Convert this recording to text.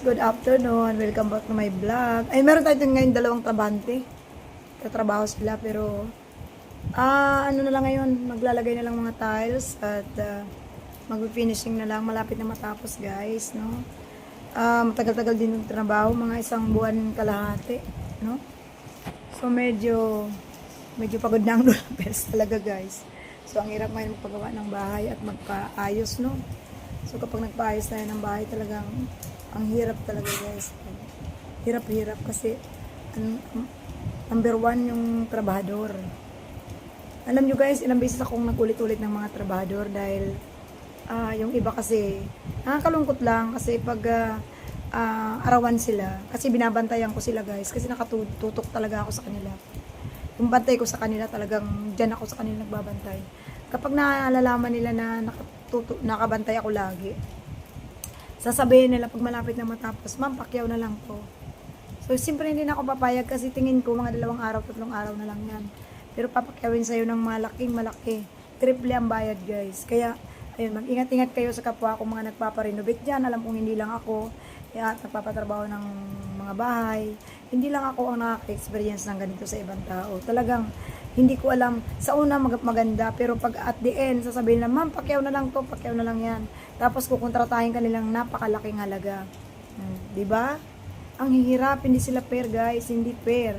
good afternoon. Welcome back to my vlog. Ay, meron tayo ngayon dalawang trabante. Katrabaho sila pero ano na lang ngayon, maglalagay na lang mga tiles at mag-finishing na lang. Malapit na matapos, guys, no? Matagal-tagal din yung trabaho, mga isang buwan kalahati, no? So medyo pagod na ang lulapes talaga, guys. So ang hirap ngayon magpagawa ng bahay at magpaayos, no? So kapag nagpaayos tayo ng bahay, talagang ang hirap talaga, guys. Hirap kasi number one yung trabahador. Alam nyo, guys, ilang beses akong nagulit-ulit ng mga trabahador dahil yung iba kasi nakakalungkot lang kasi pag arawan sila, kasi binabantayan ko sila, guys, kasi nakatutok talaga ako sa kanila. Yung bantay ko sa kanila, talagang dyan ako sa kanila nagbabantay. Kapag naalalaman nila na nakabantay ako lagi, sasabihin nila pag malapit na matapos, ma'am, pakyaw na lang po. So, siyempre hindi na ako papayag kasi tingin ko mga 2 araw, 3 araw na lang yan. Pero papakyawin sa'yo ng malaking malaki. Triple ang bayad, guys. Kaya, ayun, mag-ingat-ingat kayo sa kapwa ko mga nagpaparenovate dyan. Alam kong hindi lang ako at nagpapatrabaho ng mga bahay. Hindi lang ako ang nakaka-experience ng ganito sa ibang tao. Talagang, hindi ko alam. Sa una maganda, pero pag at the end, sasabihin na, ma'am, pakyaw na lang to, pakyaw na lang yan. Tapos kukontratahin ka nilang napakalaking halaga. Diba? Ang hihirap, hindi sila fair, guys, hindi fair.